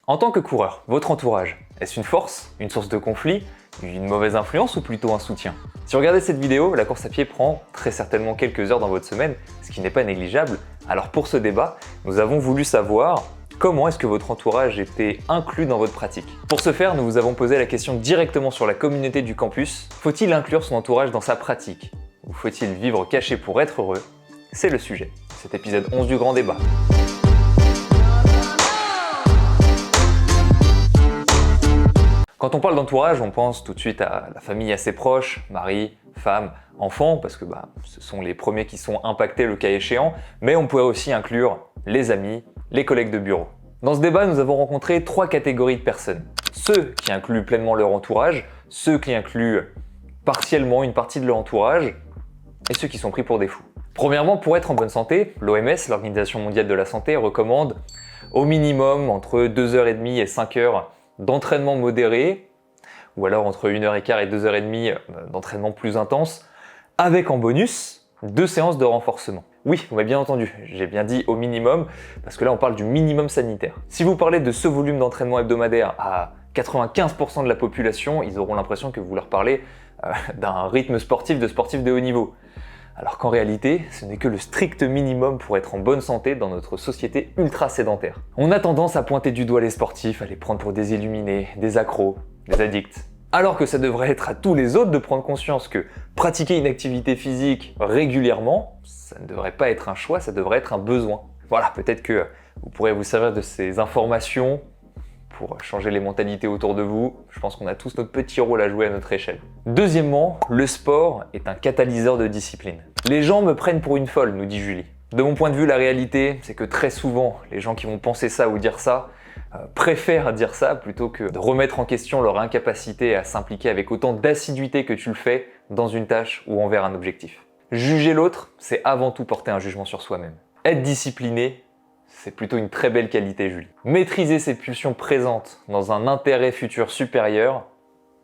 En tant que coureur, votre entourage, est-ce une force, une source de conflit, une mauvaise influence ou plutôt un soutien? Si vous regardez cette vidéo, la course à pied prend très certainement quelques heures dans votre semaine, ce qui n'est pas négligeable. Alors pour ce débat, nous avons voulu savoir comment est-ce que votre entourage était inclus dans votre pratique. Pour ce faire, nous vous avons posé la question directement sur la communauté du campus. Faut-il inclure son entourage dans sa pratique? Ou faut-il vivre caché pour être heureux? C'est le sujet. Cet épisode 11 du Grand Débat. Quand on parle d'entourage, on pense tout de suite à la famille assez proche, mari, femme, enfants, parce que ce sont les premiers qui sont impactés le cas échéant, mais on pourrait aussi inclure les amis, les collègues de bureau. Dans ce débat, nous avons rencontré trois catégories de personnes. Ceux qui incluent pleinement leur entourage, ceux qui incluent partiellement une partie de leur entourage, et ceux qui sont pris pour des fous. Premièrement, pour être en bonne santé, l'OMS, l'Organisation mondiale de la santé, recommande au minimum entre 2h30 et 5 heures d'entraînement modéré, ou alors entre 1h15 et 2h30 d'entraînement plus intense, avec en bonus 2 séances de renforcement. Oui, vous m'avez bien entendu, j'ai bien dit au minimum, parce que là on parle du minimum sanitaire. Si vous parlez de ce volume d'entraînement hebdomadaire à 95% de la population, ils auront l'impression que vous leur parlez d'un rythme sportif de haut niveau. Alors qu'en réalité, ce n'est que le strict minimum pour être en bonne santé dans notre société ultra sédentaire. On a tendance à pointer du doigt les sportifs, à les prendre pour des illuminés, des accros, des addicts. Alors que ça devrait être à tous les autres de prendre conscience que pratiquer une activité physique régulièrement, ça ne devrait pas être un choix, ça devrait être un besoin. Voilà, peut-être que vous pourrez vous servir de ces informations pour changer les mentalités autour de vous. Je pense qu'on a tous notre petit rôle à jouer à notre échelle. Deuxièmement, le sport est un catalyseur de discipline. Les gens me prennent pour une folle, nous dit Julie. De mon point de vue, la réalité, c'est que très souvent, les gens qui vont penser ça ou dire ça préfèrent dire ça plutôt que de remettre en question leur incapacité à s'impliquer avec autant d'assiduité que tu le fais dans une tâche ou envers un objectif. Juger l'autre, c'est avant tout porter un jugement sur soi-même. Être discipliné, c'est plutôt une très belle qualité, Julie. Maîtriser ses pulsions présentes dans un intérêt futur supérieur,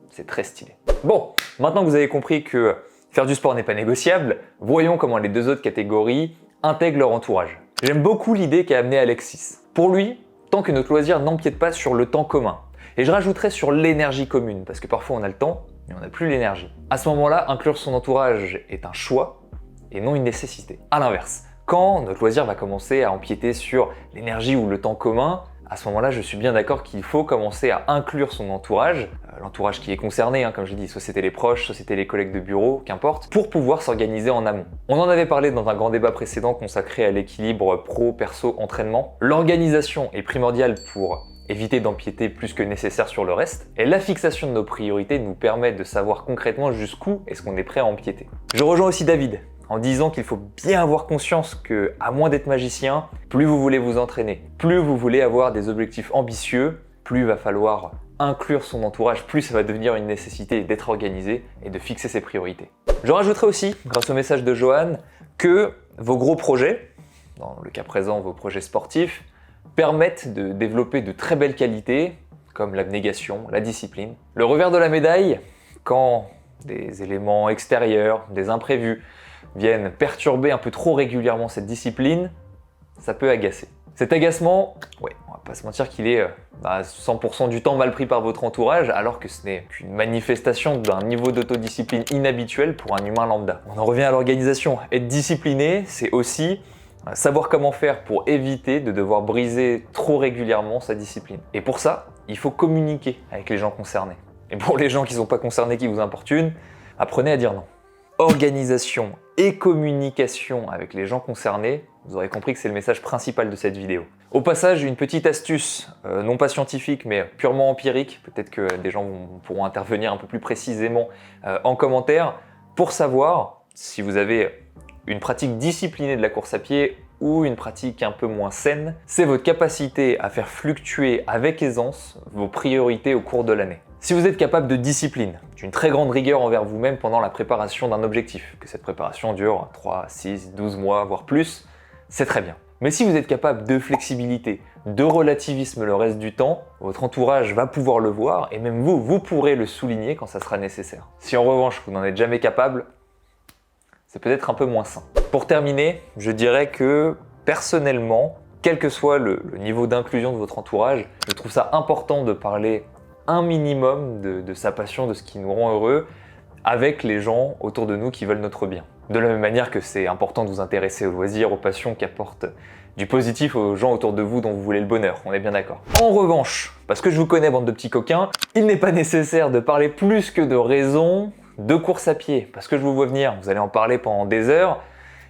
c'est très stylé. Bon, maintenant que vous avez compris que faire du sport n'est pas négociable, voyons comment les deux autres catégories intègrent leur entourage. J'aime beaucoup l'idée qu'a amenée Alexis. Pour lui, tant que notre loisir n'empiète pas sur le temps commun. Et je rajouterais sur l'énergie commune, parce que parfois on a le temps, mais on n'a plus l'énergie. À ce moment-là, inclure son entourage est un choix et non une nécessité. À l'inverse, quand notre loisir va commencer à empiéter sur l'énergie ou le temps commun, à ce moment-là, je suis bien d'accord qu'il faut commencer à inclure son entourage, l'entourage qui est concerné, comme je dis, soit c'était les proches, soit c'était les collègues de bureau, qu'importe, pour pouvoir s'organiser en amont. On en avait parlé dans un grand débat précédent consacré à l'équilibre pro-perso-entraînement. L'organisation est primordiale pour éviter d'empiéter plus que nécessaire sur le reste, et la fixation de nos priorités nous permet de savoir concrètement jusqu'où est-ce qu'on est prêt à empiéter. Je rejoins aussi David en disant qu'il faut bien avoir conscience que, à moins d'être magicien, plus vous voulez vous entraîner, plus vous voulez avoir des objectifs ambitieux, plus il va falloir inclure son entourage, plus ça va devenir une nécessité d'être organisé et de fixer ses priorités. Je rajouterai aussi, grâce au message de Johan, que vos gros projets, dans le cas présent vos projets sportifs, permettent de développer de très belles qualités, comme l'abnégation, la discipline. Le revers de la médaille, quand des éléments extérieurs, des imprévus, viennent perturber un peu trop régulièrement cette discipline, ça peut agacer. Cet agacement, on va pas se mentir qu'il est 100% du temps mal pris par votre entourage, alors que ce n'est qu'une manifestation d'un niveau d'autodiscipline inhabituel pour un humain lambda. On en revient à l'organisation. Être discipliné, c'est aussi savoir comment faire pour éviter de devoir briser trop régulièrement sa discipline. Et pour ça, il faut communiquer avec les gens concernés. Et pour les gens qui ne sont pas concernés, qui vous importunent, apprenez à dire non. Organisation et communication avec les gens concernés, vous aurez compris que c'est le message principal de cette vidéo. Au passage, une petite astuce, non pas scientifique mais purement empirique, peut-être que des gens pourront intervenir un peu plus précisément en commentaire, pour savoir si vous avez une pratique disciplinée de la course à pied ou une pratique un peu moins saine, c'est votre capacité à faire fluctuer avec aisance vos priorités au cours de l'année. Si vous êtes capable de discipline, d'une très grande rigueur envers vous-même pendant la préparation d'un objectif, que cette préparation dure 3, 6, 12 mois, voire plus, c'est très bien. Mais si vous êtes capable de flexibilité, de relativisme le reste du temps, votre entourage va pouvoir le voir et même vous pourrez le souligner quand ça sera nécessaire. Si en revanche vous n'en êtes jamais capable, c'est peut-être un peu moins sain. Pour terminer, je dirais que personnellement, quel que soit le niveau d'inclusion de votre entourage, je trouve ça important de parler un minimum de sa passion, de ce qui nous rend heureux, avec les gens autour de nous qui veulent notre bien. De la même manière que c'est important de vous intéresser aux loisirs, aux passions qui apportent du positif aux gens autour de vous dont vous voulez le bonheur, on est bien d'accord. En revanche, parce que je vous connais bande de petits coquins, il n'est pas nécessaire de parler plus que de raison de course à pied, parce que je vous vois venir, vous allez en parler pendant des heures,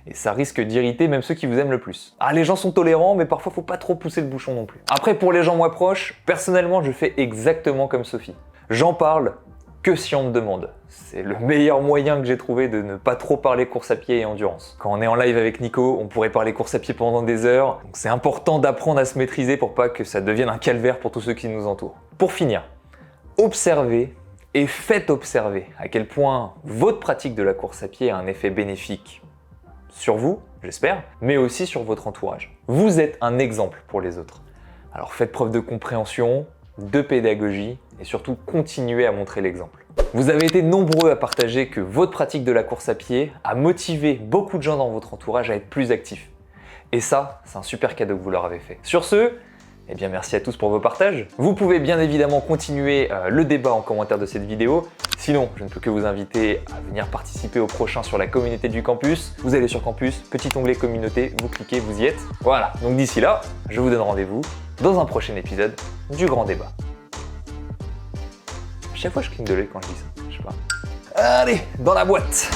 et ça risque d'irriter même ceux qui vous aiment le plus. Ah, les gens sont tolérants, mais parfois faut pas trop pousser le bouchon non plus. Après, pour les gens moins proches, personnellement je fais exactement comme Sophie. J'en parle que si on me demande. C'est le meilleur moyen que j'ai trouvé de ne pas trop parler course à pied et endurance. Quand on est en live avec Nico, on pourrait parler course à pied pendant des heures, donc c'est important d'apprendre à se maîtriser pour pas que ça devienne un calvaire pour tous ceux qui nous entourent. Pour finir, observez et faites observer à quel point votre pratique de la course à pied a un effet bénéfique sur vous, j'espère, mais aussi sur votre entourage. Vous êtes un exemple pour les autres. Alors faites preuve de compréhension, de pédagogie et surtout continuez à montrer l'exemple. Vous avez été nombreux à partager que votre pratique de la course à pied a motivé beaucoup de gens dans votre entourage à être plus actifs. Et ça, c'est un super cadeau que vous leur avez fait. Sur ce, eh bien merci à tous pour vos partages. Vous pouvez bien évidemment continuer le débat en commentaire de cette vidéo. Sinon, je ne peux que vous inviter à venir participer au prochain sur la communauté du campus. Vous allez sur campus, petit onglet communauté, vous cliquez, vous y êtes. Voilà, donc d'ici là, je vous donne rendez-vous dans un prochain épisode du Grand Débat. À chaque fois, je cligne de l'œil quand je dis ça, je sais pas. Allez, dans la boîte!